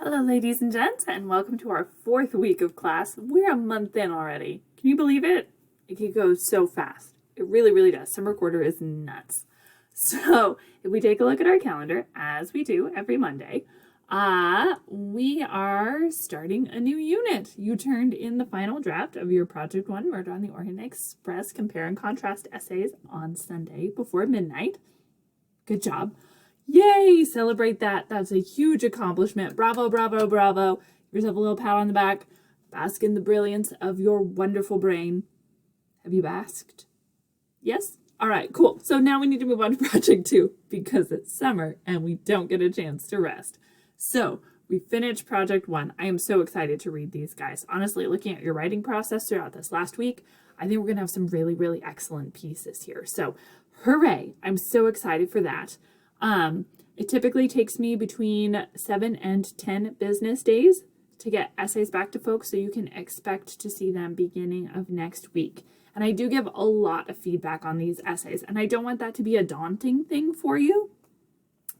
Hello, ladies and gents, and welcome to our fourth week of class. We're a month in already. Can you believe it? It can go so fast. It really, really does. Summer quarter is nuts. So if we take a look at our calendar, as we do every Monday, we are starting a new unit. You turned in the final draft of your Project 1 Murder on the Orient Express Compare and Contrast essays on Sunday before midnight. Good job. Yay! Celebrate that. That's a huge accomplishment. Bravo, bravo, bravo. Give yourself a little pat on the back. Bask in the brilliance of your wonderful brain. Have you basked? Yes? All right, cool. So now we need to move on to Project 2 because it's summer and we don't get a chance to rest. So we finished Project 1. I am so excited to read these guys. Honestly, looking at your writing process throughout this last week, I think we're going to have some really, really excellent pieces here. So hooray! I'm so excited for that. It typically takes me between 7 and 10 business days to get essays back to folks, so you can expect to see them beginning of next week. And I do give a lot of feedback on these essays, and I don't want that to be a daunting thing for you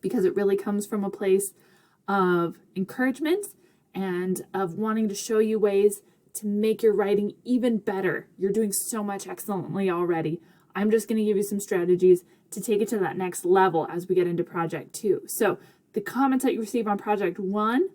because it really comes from a place of encouragement and of wanting to show you ways to make your writing even better. You're doing so much excellently already. I'm just going to give you some strategies to take it to that next level as we get into Project 2. So the comments that you receive on Project 1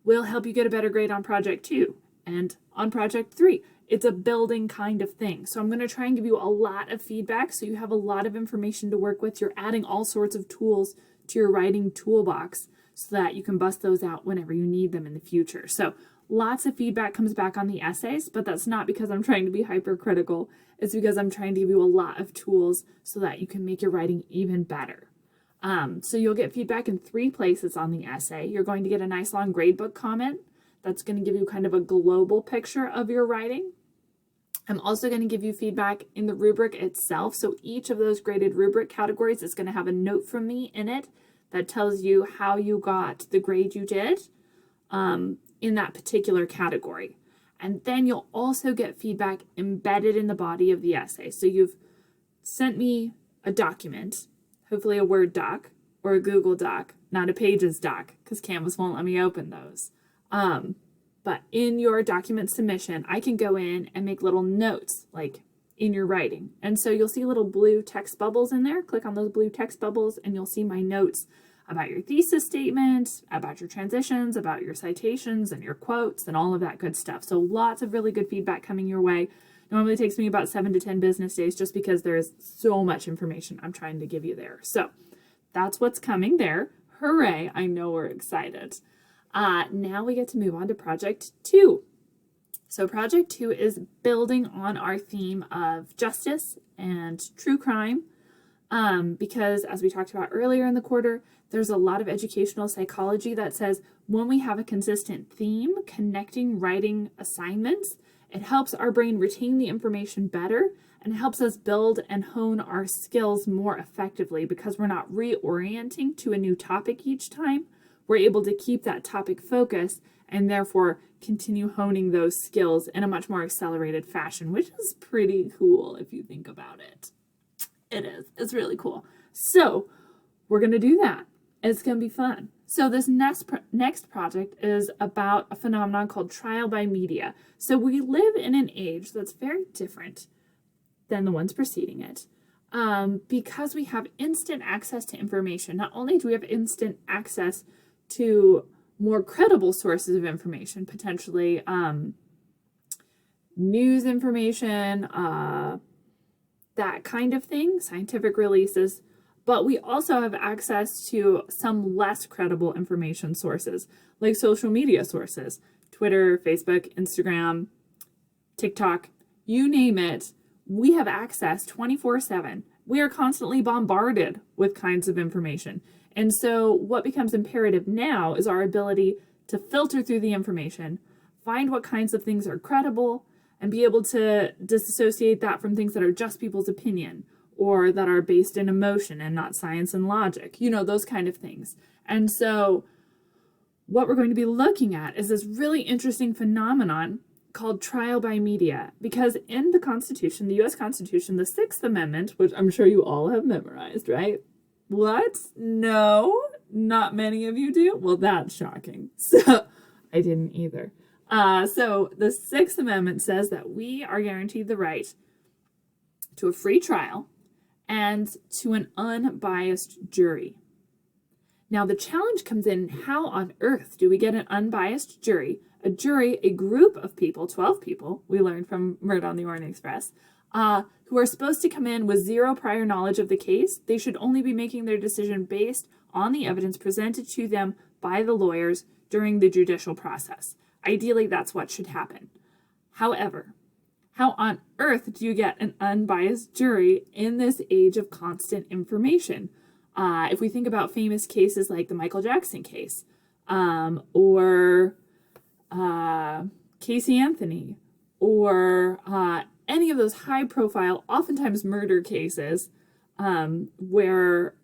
will help you get a better grade on Project 2 and on Project 3. It's a building kind of thing. So I'm going to try and give you a lot of feedback so you have a lot of information to work with. You're adding all sorts of tools to your writing toolbox so that you can bust those out whenever you need them in the future. So lots of feedback comes back on the essays, but that's not because I'm trying to be hypercritical. It's because I'm trying to give you a lot of tools so that you can make your writing even better. So you'll get feedback in 3 places on the essay. You're going to get a nice long gradebook comment that's going to give you kind of a global picture of your writing. I'm also going to give you feedback in the rubric itself. So each of those graded rubric categories is going to have a note from me in it that tells you how you got the grade you did in that particular category. And then you'll also get feedback embedded in the body of the essay. So you've sent me a document, hopefully a Word doc or a Google doc, not a Pages doc, because Canvas won't let me open those. But in your document submission, I can go in and make little notes, like in your writing. And so you'll see little blue text bubbles in there. Click on those blue text bubbles and you'll see my notes about your thesis statement, about your transitions, about your citations and your quotes and all of that good stuff. So lots of really good feedback coming your way. Normally takes me about 7 to 10 business days just because there is so much information I'm trying to give you there. So that's what's coming there. Hooray, I know we're excited. Now we get to move on to Project 2. So Project 2 is building on our theme of justice and true crime because as we talked about earlier in the quarter, there's a lot of educational psychology that says when we have a consistent theme connecting writing assignments, it helps our brain retain the information better and helps us build and hone our skills more effectively because we're not reorienting to a new topic each time. We're able to keep that topic focused and therefore continue honing those skills in a much more accelerated fashion, which is pretty cool if you think about it. It is. It's really cool. So we're going to do that. It's going to be fun. So this next project is about a phenomenon called trial by media. So we live in an age that's very different than the ones preceding it because we have instant access to information. Not only do we have instant access to more credible sources of information, potentially news information, that kind of thing, scientific releases, but we also have access to some less credible information sources, like social media sources, Twitter, Facebook, Instagram, TikTok, you name it. We have access 24/7. We are constantly bombarded with kinds of information. And so what becomes imperative now is our ability to filter through the information, find what kinds of things are credible, and be able to disassociate that from things that are just people's opinion or that are based in emotion and not science and logic, those kind of things. And so what we're going to be looking at is this really interesting phenomenon called trial by media, because in the Constitution, the U.S. Constitution, the Sixth Amendment, which I'm sure you all have memorized, right? What? No, not many of you do? Well, that's shocking. So I didn't either. So the Sixth Amendment says that we are guaranteed the right to a free trial and to an unbiased jury. Now, the challenge comes in, how on earth do we get an unbiased jury? A jury, a group of people, 12 people, we learned from Murder on the Orient Express, who are supposed to come in with zero prior knowledge of the case. They should only be making their decision based on the evidence presented to them by the lawyers during the judicial process. Ideally, that's what should happen. However, how on earth do you get an unbiased jury in this age of constant information? If we think about famous cases like the Michael Jackson case, or Casey Anthony, or any of those high-profile, oftentimes murder cases, where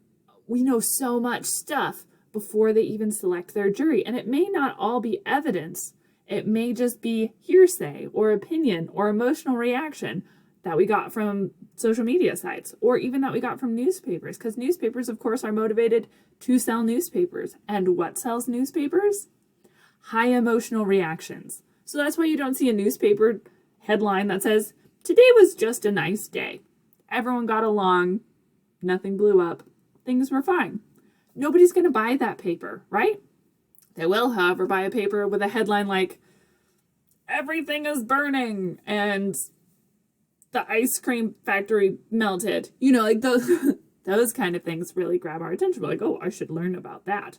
we know so much stuff before they even select their jury. And it may not all be evidence. It may just be hearsay or opinion or emotional reaction that we got from social media sites, or even that we got from newspapers, because newspapers, of course, are motivated to sell newspapers. And what sells newspapers? High emotional reactions. So that's why you don't see a newspaper headline that says, "Today was just a nice day. Everyone got along. Nothing blew up. Things were fine." Nobody's going to buy that paper, right? They will, however, buy a paper with a headline like, "Everything is burning," and "the ice cream factory melted." You know, like those those kind of things really grab our attention. We're like, oh, I should learn about that.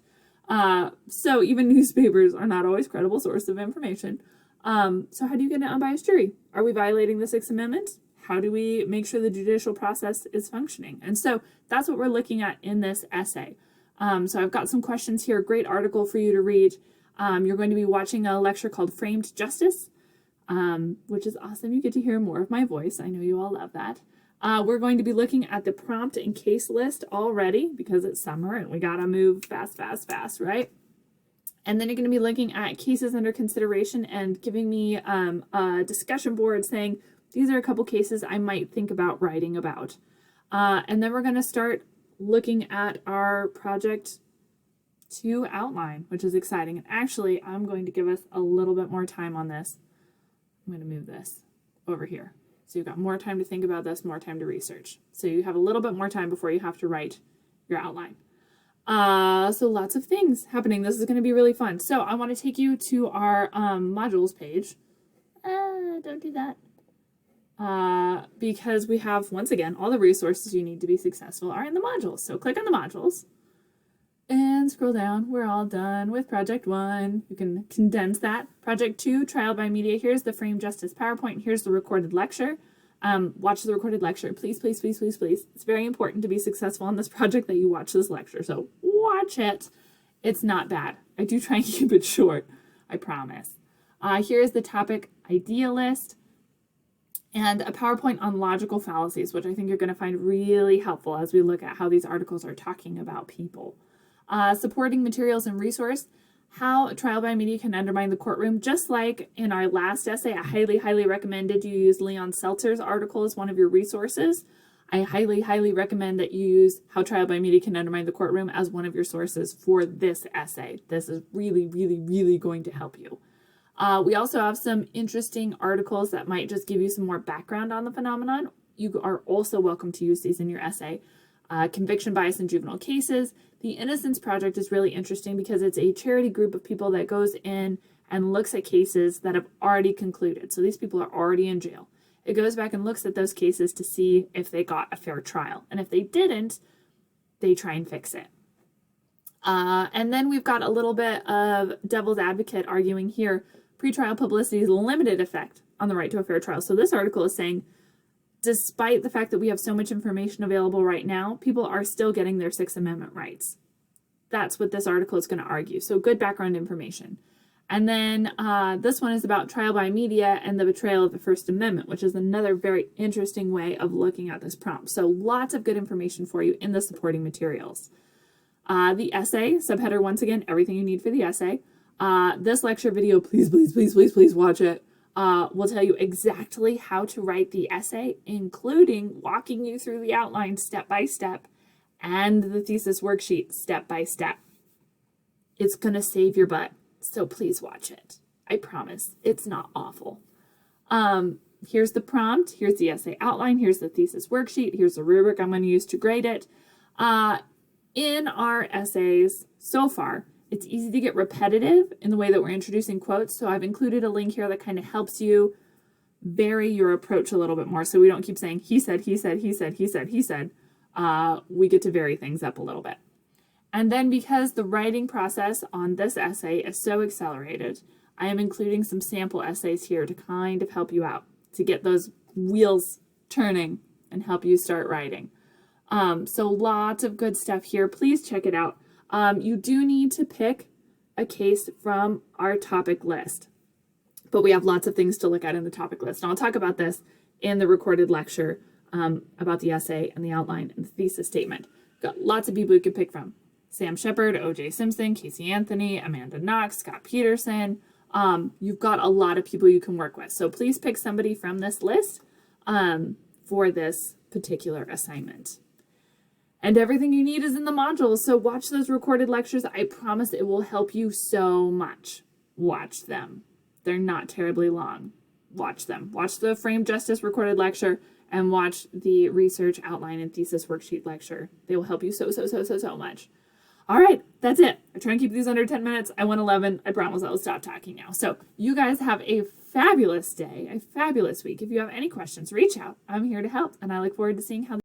So even newspapers are not always credible source of information. So how do you get an unbiased jury? Are we violating the Sixth Amendment? How do we make sure the judicial process is functioning? And so that's what we're looking at in this essay. So I've got some questions here, great article for you to read. You're going to be watching a lecture called Framed Justice, which is awesome. You get to hear more of my voice. I know you all love that. We're going to be looking at the prompt and case list already because it's summer and we got to move fast, right? And then you're going to be looking at cases under consideration and giving me a discussion board saying, these are a couple cases I might think about writing about. And then we're going to start looking at our project 2 outline, which is exciting. And actually, I'm going to give us a little bit more time on this. I'm going to move this over here. So you've got more time to think about this, more time to research. So you have a little bit more time before you have to write your outline. So lots of things happening. This is going to be really fun. So I want to take you to our modules page. Don't do that. Because we have, once again, all the resources you need to be successful are in the modules. So click on the modules and scroll down. We're all done with project 1. You can condense that. Project 2, trial by media. Here's the Framed Justice PowerPoint. Here's the recorded lecture. Watch the recorded lecture. Please, please, please, please, please. It's very important to be successful on this project that you watch this lecture. So watch it. It's not bad. I do try and keep it short. I promise. Here's the topic idea list and a PowerPoint on logical fallacies, which I think you're going to find really helpful as we look at how these articles are talking about people. Supporting materials and resource, how trial by media can undermine the courtroom. Just like in our last essay, I highly, highly recommended you use Leon Seltzer's article as one of your resources. I highly, highly recommend that you use how trial by media can undermine the courtroom as one of your sources for this essay. This is really, really, really going to help you. We also have some interesting articles that might just give you some more background on the phenomenon. You are also welcome to use these in your essay. Conviction bias in juvenile cases. The Innocence Project is really interesting because it's a charity group of people that goes in and looks at cases that have already concluded. So these people are already in jail. It goes back and looks at those cases to see if they got a fair trial. And if they didn't, they try and fix it. And then we've got a little bit of devil's advocate arguing here, pretrial publicity's limited effect on the right to a fair trial. So this article is saying, despite the fact that we have so much information available right now, people are still getting their Sixth Amendment rights. That's what this article is going to argue. So good background information. And then this one is about trial by media and the betrayal of the First Amendment, which is another very interesting way of looking at this prompt. So lots of good information for you in the supporting materials. The essay, subheader, once again, everything you need for the essay. This lecture video, please, please, please, please, please watch it. Will tell you exactly how to write the essay, including walking you through the outline step by step and the thesis worksheet step by step. It's going to save your butt. So please watch it. I promise it's not awful. Here's the prompt. Here's the essay outline. Here's the thesis worksheet. Here's the rubric I'm going to use to grade it. In our essays so far, it's easy to get repetitive in the way that we're introducing quotes. So I've included a link here that kind of helps you vary your approach a little bit more. So we don't keep saying, he said, he said, he said, he said, he said. We get to vary things up a little bit. And then because the writing process on this essay is so accelerated, I am including some sample essays here to kind of help you out, to get those wheels turning and help you start writing. So lots of good stuff here. Please check it out. You do need to pick a case from our topic list, but we have lots of things to look at in the topic list. And I'll talk about this in the recorded lecture about the essay and the outline and the thesis statement. Got lots of people you can pick from. Sam Shepard, O.J. Simpson, Casey Anthony, Amanda Knox, Scott Peterson. You've got a lot of people you can work with. So please pick somebody from this list for this particular assignment. And everything you need is in the modules. So watch those recorded lectures. I promise it will help you so much. Watch them. They're not terribly long. Watch them. Watch the Frame Justice recorded lecture and watch the research outline and thesis worksheet lecture. They will help you so much. All right, that's it. I try and keep these under 10 minutes. I went 11. I promise I'll stop talking now. So you guys have a fabulous day, a fabulous week. If you have any questions, reach out. I'm here to help, and I look forward to seeing how